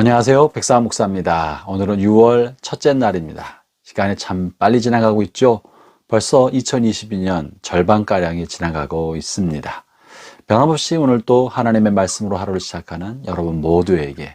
안녕하세요. 백사 목사입니다. 오늘은 6월 첫째 날입니다. 시간이 참 빨리 지나가고 있죠. 벌써 2022년 절반가량이 지나가고 있습니다. 변함없이 오늘 또 하나님의 말씀으로 하루를 시작하는 여러분 모두에게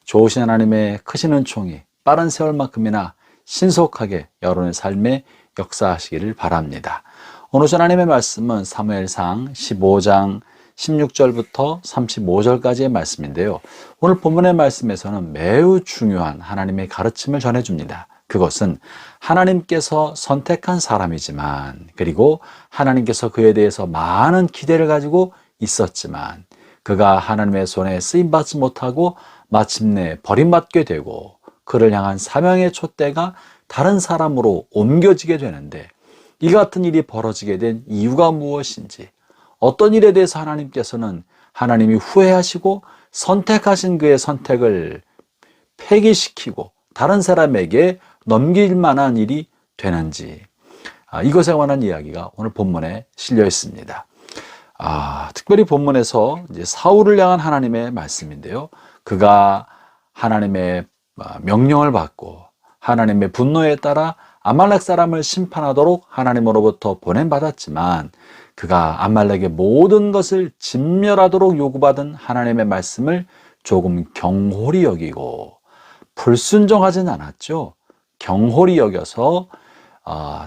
좋으신 하나님의 크신 은총이 빠른 세월만큼이나 신속하게 여러분의 삶에 역사하시기를 바랍니다. 오늘 하나님의 말씀은 사무엘상 15장 16절부터 35절까지의 말씀인데요. 오늘 본문의 말씀에서는 매우 중요한 하나님의 가르침을 전해줍니다. 그것은 하나님께서 선택한 사람이지만, 그리고 하나님께서 그에 대해서 많은 기대를 가지고 있었지만 그가 하나님의 손에 쓰임받지 못하고 마침내 버림받게 되고 그를 향한 사명의 촛대가 다른 사람으로 옮겨지게 되는데, 이 같은 일이 벌어지게 된 이유가 무엇인지, 어떤 일에 대해서 하나님께서는 하나님이 후회하시고 선택하신 그의 선택을 폐기시키고 다른 사람에게 넘길 만한 일이 되는지, 이것에 관한 이야기가 오늘 본문에 실려 있습니다. 특별히 본문에서 이제 사울을 향한 하나님의 말씀인데요. 그가 하나님의 명령을 받고 하나님의 분노에 따라 아말렉 사람을 심판하도록 하나님으로부터 보냄받았지만, 그가 아말렉의 모든 것을 진멸하도록 요구받은 하나님의 말씀을 조금 경홀히 여기고 불순종하진 않았죠. 경홀히 여겨서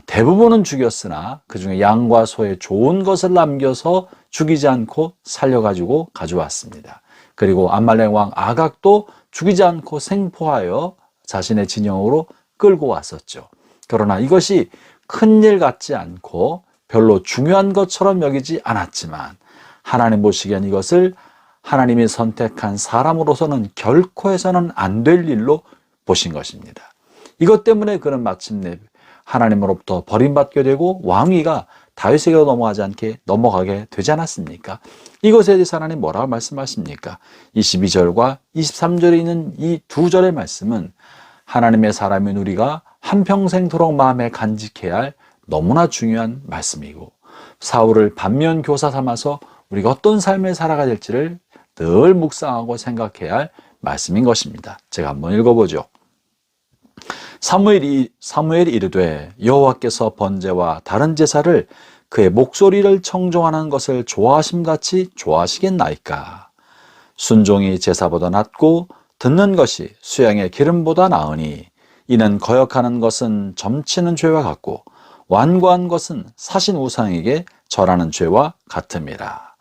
대부분은 죽였으나 그 중에 양과 소의 좋은 것을 남겨서 죽이지 않고 살려가지고 가져왔습니다. 그리고 아말렉 왕 아각도 죽이지 않고 생포하여 자신의 진영으로 끌고 왔었죠. 그러나 이것이 큰일 같지 않고 별로 중요한 것처럼 여기지 않았지만, 하나님 보시기엔 이것을 하나님이 선택한 사람으로서는 결코 해서는 안 될 일로 보신 것입니다. 이것 때문에 그는 마침내 하나님으로부터 버림받게 되고 왕위가 다윗에게로 넘어가게 되지 않았습니까? 이것에 대해서 하나님 뭐라고 말씀하십니까? 22절과 23절에 있는 이 두 절의 말씀은 하나님의 사람인 우리가 한평생토록 마음에 간직해야 할 너무나 중요한 말씀이고, 사울을 반면교사 삼아서 우리가 어떤 삶을 살아가야 될지를 늘 묵상하고 생각해야 할 말씀인 것입니다. 제가 한번 읽어보죠. 사무엘이 이르되 여호와께서 번제와 다른 제사를 그의 목소리를 청종하는 것을 좋아하심같이 좋아하시겠나이까. 순종이 제사보다 낫고 듣는 것이 수양의 기름보다 나으니, 이는 거역하는 것은 점치는 죄와 같고 완고한 것은 사신 우상에게 절하는 죄와 같음이라.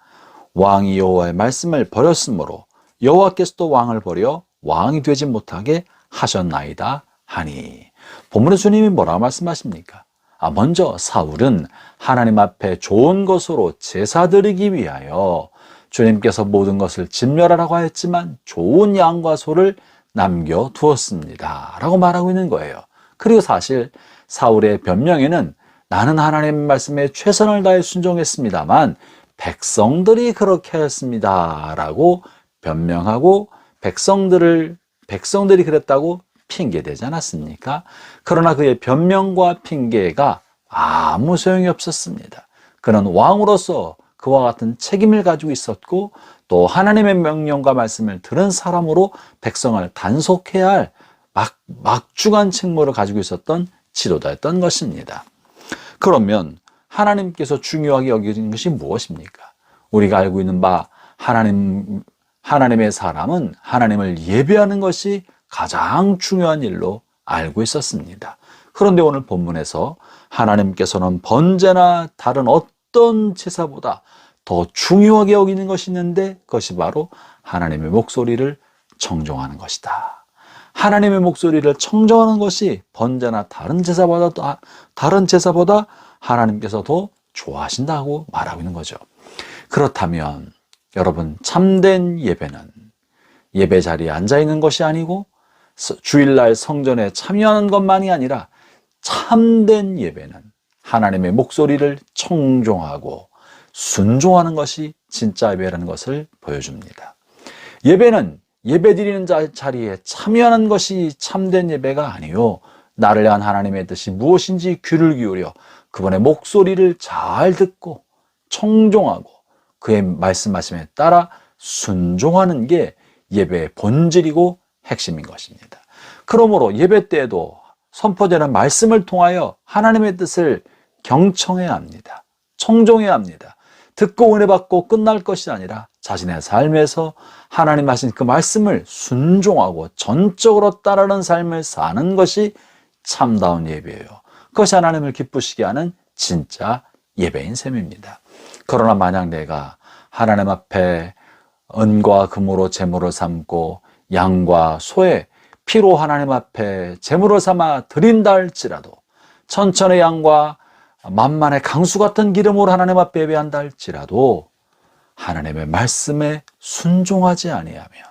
왕이 여호와의 말씀을 버렸으므로 여호와께서도 왕을 버려 왕이 되지 못하게 하셨나이다 하니. 본문의 주님이 뭐라고 말씀하십니까? 먼저 사울은 하나님 앞에 좋은 것으로 제사 드리기 위하여 주님께서 모든 것을 진멸하라고 하였지만 좋은 양과 소를 남겨두었습니다 라고 말하고 있는 거예요. 그리고 사실 사울의 변명에는 나는 하나님의 말씀에 최선을 다해 순종했습니다만 백성들이 그렇게 하였습니다 라고 변명하고 백성들이 그랬다고 핑계대지 않았습니까? 그러나 그의 변명과 핑계가 아무 소용이 없었습니다. 그는 왕으로서 그와 같은 책임을 가지고 있었고, 또 하나님의 명령과 말씀을 들은 사람으로 백성을 단속해야 할 막중한 책무를 가지고 있었던 지도자였던 것입니다. 그러면 하나님께서 중요하게 여기는 것이 무엇입니까? 우리가 알고 있는 바 하나님의 사람은 하나님을 예배하는 것이 가장 중요한 일로 알고 있었습니다. 그런데 오늘 본문에서 하나님께서는 번제나 다른 어떤 제사보다 더 중요하게 여기는 것이 있는데, 그것이 바로 하나님의 목소리를 청종하는 것이다. 하나님의 목소리를 청정하는 것이 번제나 다른 제사보다 하나님께서 더 좋아하신다고 말하고 있는 거죠. 그렇다면 여러분, 참된 예배는 예배 자리에 앉아 있는 것이 아니고 주일날 성전에 참여하는 것만이 아니라, 참된 예배는 하나님의 목소리를 청종하고 순종하는 것이 진짜 예배라는 것을 보여줍니다. 예배는 예배드리는 자리에 참여하는 것이 참된 예배가 아니요, 나를 향한 하나님의 뜻이 무엇인지 귀를 기울여 그분의 목소리를 잘 듣고 청종하고 그의 말씀하심에 따라 순종하는 게 예배의 본질이고 핵심인 것입니다. 그러므로 예배 때에도 선포되는 말씀을 통하여 하나님의 뜻을 경청해야 합니다. 청종해야 합니다. 듣고 은혜 받고 끝날 것이 아니라 자신의 삶에서 하나님 하신 그 말씀을 순종하고 전적으로 따르는 삶을 사는 것이 참다운 예배예요. 그것이 하나님을 기쁘시게 하는 진짜 예배인 셈입니다. 그러나 만약 내가 하나님 앞에 은과 금으로 제물을 삼고 양과 소의 피로 하나님 앞에 제물을 삼아 드린다 할지라도, 천천의 양과 만만의 강수 같은 기름으로 하나님 앞에 예배한다 할지라도 하나님의 말씀에 순종하지 아니하면,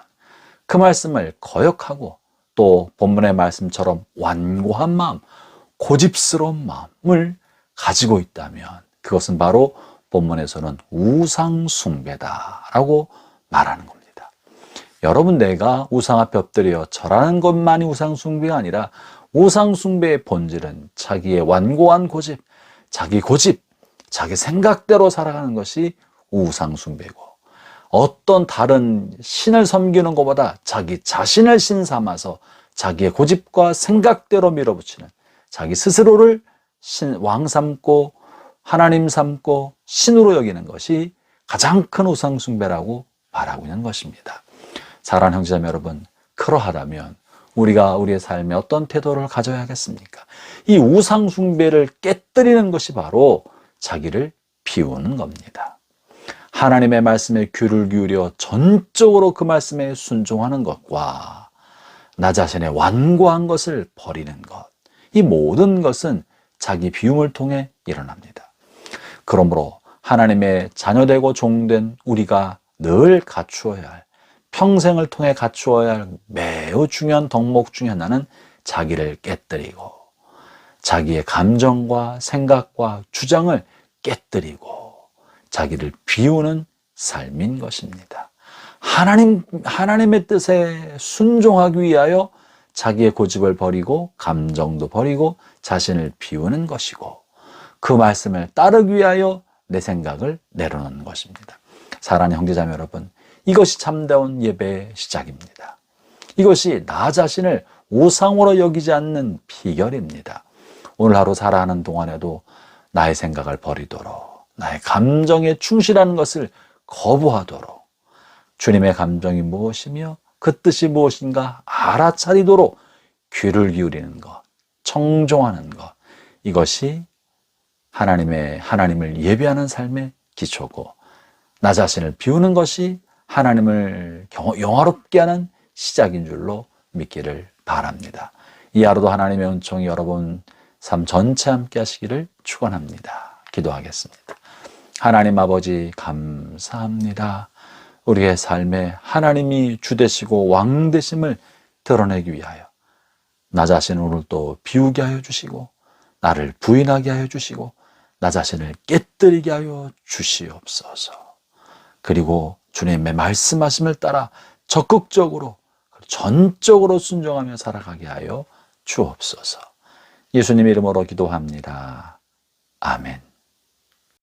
그 말씀을 거역하고 또 본문의 말씀처럼 완고한 마음, 고집스러운 마음을 가지고 있다면 그것은 바로 본문에서는 우상숭배다라고 말하는 겁니다. 여러분, 내가 우상 앞에 엎드려 절하는 것만이 우상숭배가 아니라 우상숭배의 본질은 자기의 완고한 고집, 자기 생각대로 살아가는 것이 우상숭배고, 어떤 다른 신을 섬기는 것보다 자기 자신을 신 삼아서 자기의 고집과 생각대로 밀어붙이는, 자기 스스로를 왕 삼고 하나님 삼고 신으로 여기는 것이 가장 큰 우상숭배라고 말하고 있는 것입니다. 사랑하는 형제자매 여러분, 그러하다면 우리가 우리의 삶에 어떤 태도를 가져야 하겠습니까? 이 우상숭배를 깨뜨리는 것이 바로 자기를 비우는 겁니다. 하나님의 말씀에 귀를 기울여 전적으로 그 말씀에 순종하는 것과 나 자신의 완고한 것을 버리는 것, 이 모든 것은 자기 비움을 통해 일어납니다. 그러므로 하나님의 자녀되고 종된 우리가 늘 갖추어야 할, 평생을 통해 갖추어야 할 매우 중요한 덕목 중에 하나는 자기를 깨뜨리고 자기의 감정과 생각과 주장을 깨뜨리고 자기를 비우는 삶인 것입니다. 하나님의 뜻에 순종하기 위하여 자기의 고집을 버리고 감정도 버리고 자신을 비우는 것이고, 그 말씀을 따르기 위하여 내 생각을 내려놓는 것입니다. 사랑하는 형제자매 여러분, 이것이 참다운 예배의 시작입니다. 이것이 나 자신을 우상으로 여기지 않는 비결입니다. 오늘 하루 살아가는 동안에도 나의 생각을 버리도록, 나의 감정에 충실하는 것을 거부하도록, 주님의 감정이 무엇이며 그 뜻이 무엇인가 알아차리도록 귀를 기울이는 것, 청종하는 것, 이것이 하나님을 예배하는 삶의 기초고, 나 자신을 비우는 것이 하나님을 영화롭게 하는 시작인 줄로 믿기를 바랍니다. 이 하루도 하나님의 은총이 여러분 삶 전체 함께 하시기를 축원합니다. 기도하겠습니다. 하나님 아버지, 감사합니다. 우리의 삶에 하나님이 주 되시고 왕 되심을 드러내기 위하여 나 자신을 오늘 또 비우게 하여 주시고, 나를 부인하게 하여 주시고, 나 자신을 깨뜨리게 하여 주시옵소서. 그리고 주님의 말씀하심을 따라 적극적으로 전적으로 순종하며 살아가게 하여 주옵소서. 예수님 이름으로 기도합니다. 아멘.